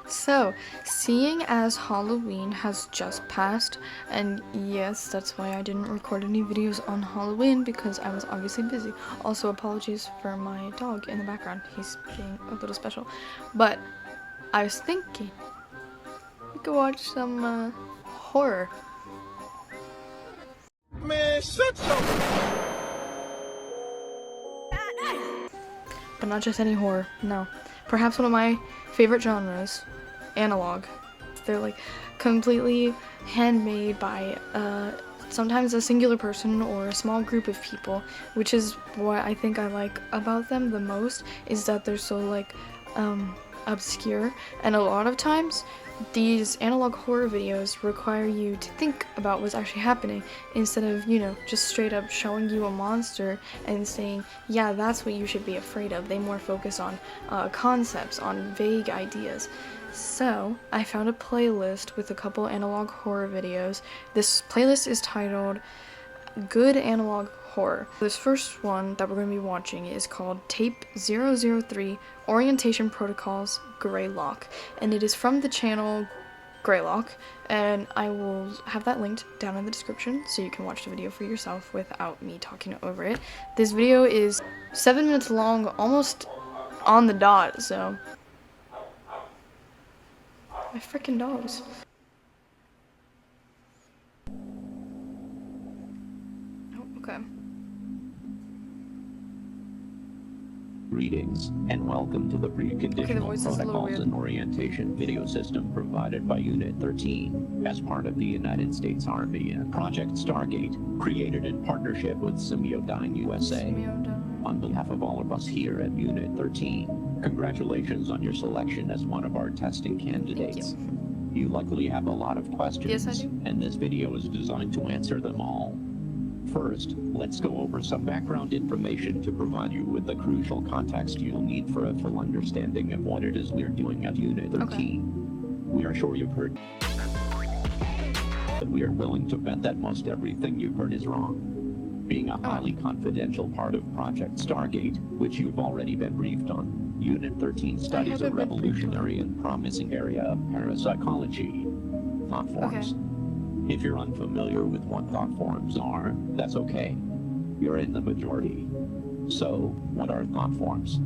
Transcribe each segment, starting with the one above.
So, seeing as Halloween has just passed, and yes, that's why I didn't record any videos on Halloween because I was obviously busy. Also, apologies for my dog in the background, he's being a little special. But I was thinking we could watch some horror. Man, shut your... But not just any horror, no. Perhaps one of my favorite genres, analog. They're like completely handmade by sometimes a singular person or a small group of people, which is what I think I like about them the most, is that they're so like obscure, and a lot of times these analog horror videos require you to think about what's actually happening instead of, you know, just straight up showing you a monster and saying, yeah, that's what you should be afraid of. They more focus on concepts, on vague ideas. So I found a playlist with a couple analog horror videos. This playlist is titled Good Analog Horror. This first one that we're going to be watching is called Tape 003 Orientation Protocols Greylock, and it is from the channel Greylock, and I will have that linked down in the description so you can watch the video for yourself without me talking over it. This video is 7 minutes long, almost on the dot, so my freaking dogs. Oh, okay. Greetings, and welcome to the preconditional protocols and orientation video system provided by Unit 13 as part of the United States Army and Project Stargate, created in partnership with Semiodyne USA. On behalf of all of us here at Unit 13, congratulations on your selection as one of our testing candidates. You likely have a lot of questions, yes, I do. And this video is designed to answer them all. First, let's go over some background information to provide you with the crucial context you'll need for a full understanding of what it is we're doing at Unit 13. Okay. We are sure you've heard, but we are willing to bet that most everything you've heard is wrong. Being a highly confidential part of Project Stargate, which you've already been briefed on, Unit 13 studies a revolutionary and promising area of parapsychology, thought forms. Okay. If you're unfamiliar with what thought forms are, that's okay. You're in the majority. So, what are thought forms?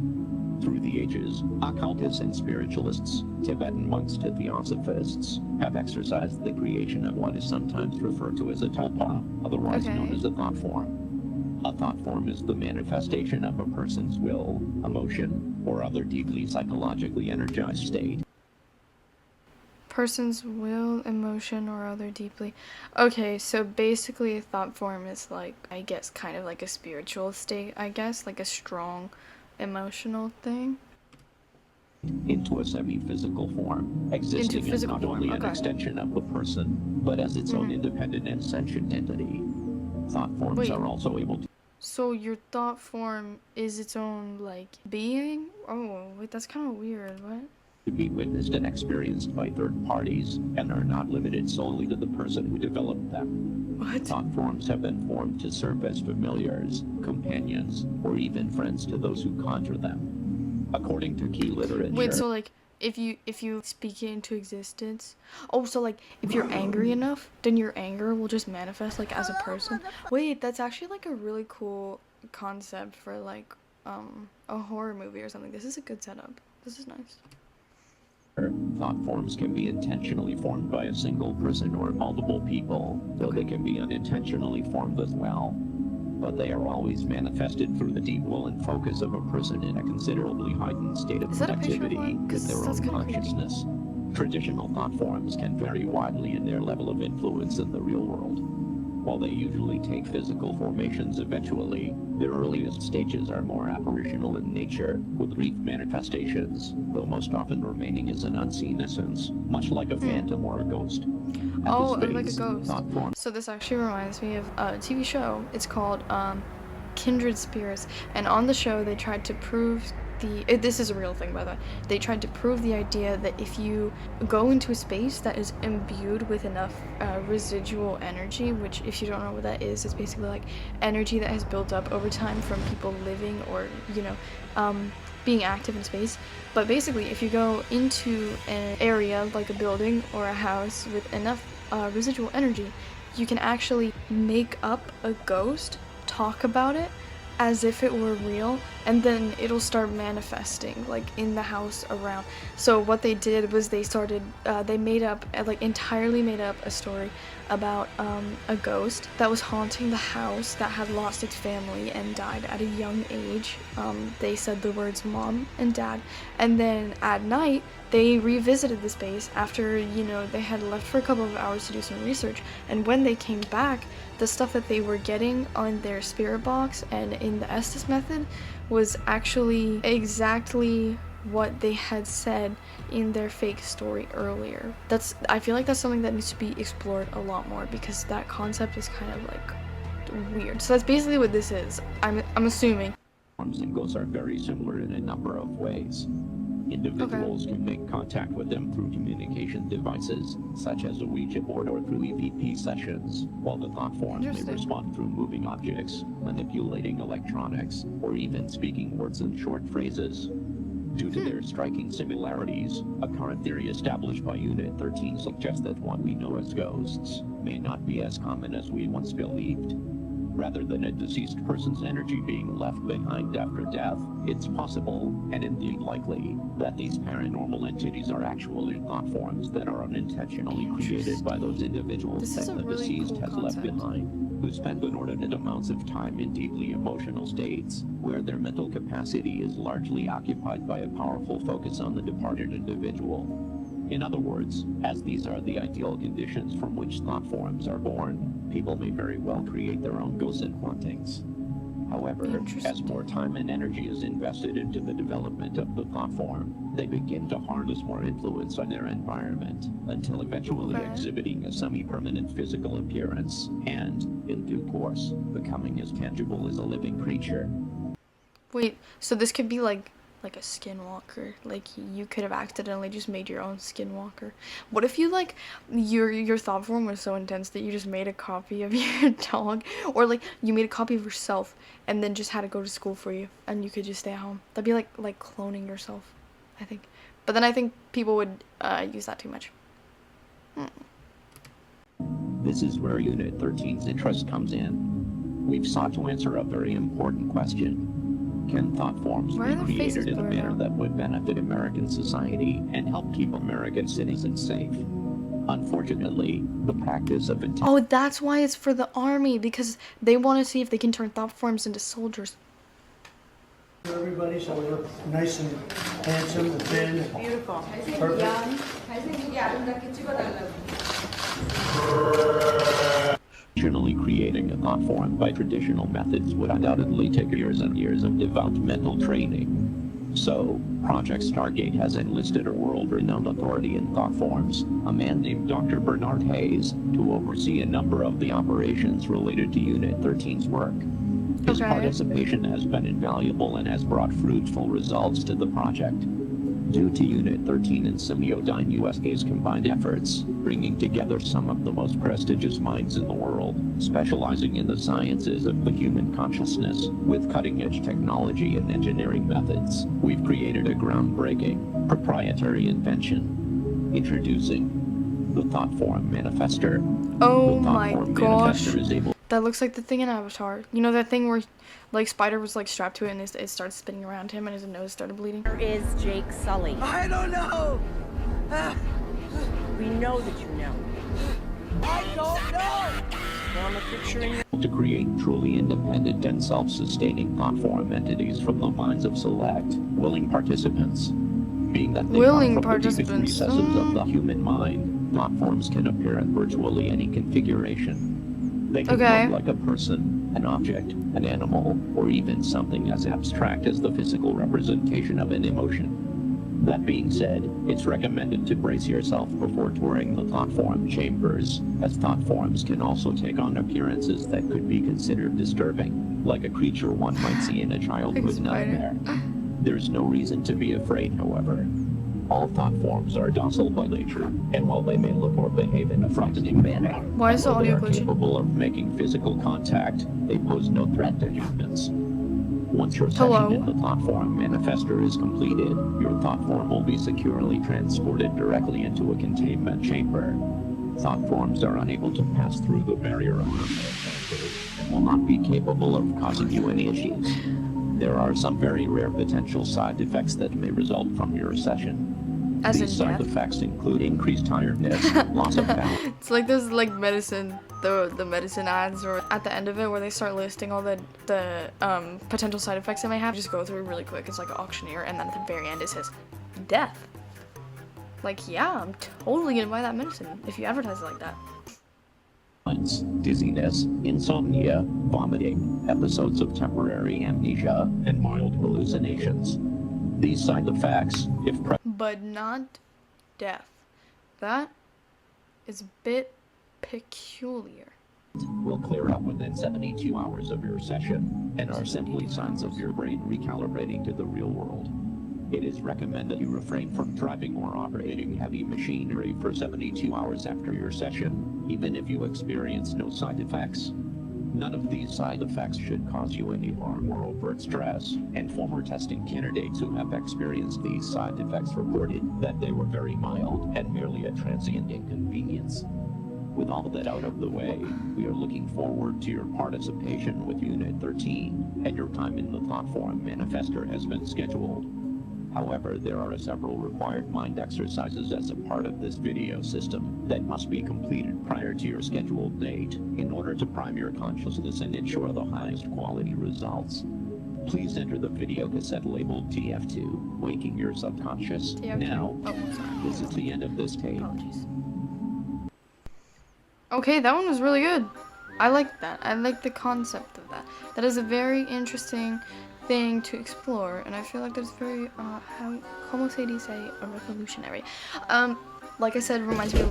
Through the ages, occultists and spiritualists, Tibetan monks to theosophists, have exercised the creation of what is sometimes referred to as a tulpa, otherwise known as a thought form. A thought form is the manifestation of a person's will, emotion, or other deeply psychologically energized state. Person's will, emotion, or other deeply. Okay, so basically a thought form is like, I guess, kind of like a spiritual state, I guess, like a strong emotional thing. Into a semi-physical form, existing as not only an extension of the person, but as its own independent and sentient entity. Thought forms are also able to... So your thought form is its own, like, being? Oh, wait, that's kind of weird, what? To be witnessed and experienced by third parties, and are not limited solely to the person who developed them. What? Thought forms have been formed to serve as familiars, companions, or even friends to those who conjure them. According to key literature... Wait, so like, if you speak it into existence... Oh, so like, if you're angry enough, then your anger will just manifest, like, as a person? Wait, that's actually, like, a really cool concept for, like, a horror movie or something. This is a good setup. This is nice. Thought forms can be intentionally formed by a single person or multiple people, though they can be unintentionally formed as well. But they are always manifested through the deep will and focus of a person in a considerably heightened state of activity with their own consciousness. Traditional thought forms can vary widely in their level of influence in the real world. While they usually take physical formations eventually, their earliest stages are more apparitional in nature, with brief manifestations, though most often remaining as an unseen essence, much like a phantom or a ghost. Oh, like a ghost. So this actually reminds me of a TV show. It's called Kindred Spirits, and on the show they tried to prove this is a real thing, by the way. They tried to prove the idea that if you go into a space that is imbued with enough residual energy, which, if you don't know what that is, it's basically like energy that has built up over time from people living or, you know, being active in space. But basically, if you go into an area like a building or a house with enough residual energy, you can actually make up a ghost, talk about it as if it were real, and then it'll start manifesting like in the house around. So what they did was they made up, like entirely made up a story about a ghost that was haunting the house that had lost its family and died at a young age. They said the words mom and dad, and then at night they revisited the space after, you know, they had left for a couple of hours to do some research, and when they came back, the stuff that they were getting on their spirit box and in the Estes method was actually exactly what they had said in their fake story earlier. I feel like that's something that needs to be explored a lot more, because that concept is kind of like weird. So that's basically what this is. I'm assuming. Forms and ghosts are very similar in a number of ways. Individuals can make contact with them through communication devices, such as a Ouija board or through EVP sessions, while the thought forms may respond through moving objects, manipulating electronics, or even speaking words and short phrases. Due to their striking similarities, a current theory established by Unit 13 suggests that what we know as ghosts may not be as common as we once believed. Rather than a deceased person's energy being left behind after death, it's possible, and indeed likely, that these paranormal entities are actually thought forms that are unintentionally created by those individuals that the deceased has left behind, who spend inordinate amounts of time in deeply emotional states, where their mental capacity is largely occupied by a powerful focus on the departed individual. In other words, as these are the ideal conditions from which thought forms are born, people may very well create their own ghosts and hauntings. However, as more time and energy is invested into the development of the thought form, they begin to harness more influence on their environment, until eventually exhibiting a semi-permanent physical appearance, and, in due course, becoming as tangible as a living creature. Wait, so this could be like a skinwalker. Like, you could have accidentally just made your own skinwalker. What if you, like, your thought form was so intense that you just made a copy of your dog, or like you made a copy of yourself and then just had to go to school for you and you could just stay at home? That'd be like cloning yourself, I think. But then I think people would use that too much. This is where Unit 13's interest comes in. We've sought to answer a very important question. Can thought forms be created in a manner that would benefit American society and help keep American citizens safe? Unfortunately, the practice of Oh, that's why it's for the army, because they want to see if they can turn thought forms into soldiers. Everybody, so we look nice and handsome and thin. Beautiful. Perfect. Originally creating a thought form by traditional methods would undoubtedly take years and years of devout mental training. So, Project Stargate has enlisted a world-renowned authority in thought forms, a man named Dr. Bernard Hayes, to oversee a number of the operations related to Unit 13's work. His participation has been invaluable and has brought fruitful results to the project. Due to Unit 13 and Semiodyne USA's combined efforts, bringing together some of the most prestigious minds in the world, specializing in the sciences of the human consciousness, with cutting-edge technology and engineering methods, we've created a groundbreaking, proprietary invention. Introducing the Thought Form Manifester. Oh the my Form gosh. Manifester is able That looks like the thing in Avatar. You know that thing where, like, Spider was, like, strapped to it and it started spinning around him and his nose started bleeding? Where is Jake Sully? I don't know. We know that you know. I don't know. Film a picture in your... to create truly independent and self-sustaining thought form entities from the minds of select, willing participants. Being that they come from the deepest recesses of the human mind, thought forms can appear in virtually any configuration. They can look like a person, an object, an animal, or even something as abstract as the physical representation of an emotion. That being said, it's recommended to brace yourself before touring the thought form chambers, as thought forms can also take on appearances that could be considered disturbing, like a creature one might see in a childhood nightmare. There's no reason to be afraid, however. All thought forms are docile by nature, and while they may look or behave in a frightening manner, why is the audio glitching? Capable of making physical contact, they pose no threat to humans. Once your Hello? session in the thought form manifester is completed, your thought form will be securely transported directly into a containment chamber. Thought forms are unable to pass through the barrier of manifestors and will not be capable of causing you any issues. There are some very rare potential side effects that may result from your session. As These in side death? effects include increased tiredness, loss of balance, It's like those like medicine, the medicine ads, or at the end of it where they start listing all the potential side effects it may have. Just go through really quick. It's like an auctioneer, and then at the very end it says death. Like, yeah, I'm totally gonna buy that medicine if you advertise it like that. dizziness, insomnia, vomiting, episodes of temporary amnesia, and mild hallucinations. These side effects, if But not death. That is a bit peculiar. will clear up within 72 hours of your session and are simply signs of your brain recalibrating to the real world. It is recommended you refrain from driving or operating heavy machinery for 72 hours after your session, even if you experience no side effects. None of these side effects should cause you any alarm or overt stress, and former testing candidates who have experienced these side effects reported that they were very mild and merely a transient inconvenience. With all that out of the way, we are looking forward to your participation with Unit 13, and your time in the thought form manifester has been scheduled. However, there are several required mind exercises as a part of this video system that must be completed prior to your scheduled date in order to prime your consciousness and ensure the highest quality results. Please enter the video cassette labeled TF2, Waking Your Subconscious. TF2. Now, Oh, sorry. this is the end of this tape. Apologies. Okay, that one was really good. I like that. I like the concept of that. That is a very interesting thing to explore, and I feel like that's very, como se dice, a revolutionary. Like I said, reminds me.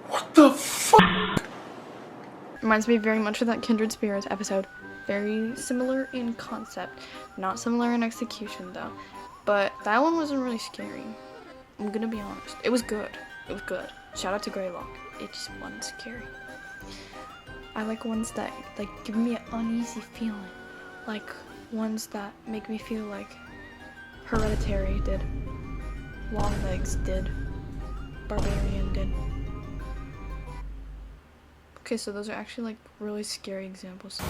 What the fuck? Reminds me very much of that Kindred Spirits episode. Very similar in concept, not similar in execution though. But that one wasn't really scary. I'm gonna be honest. It was good. It was good. Shout out to Greylock. It just wasn't scary. I like ones that like give me an uneasy feeling. Like ones that make me feel like Hereditary did. Longlegs did. Barbarian did. Okay, so those are actually like really scary examples.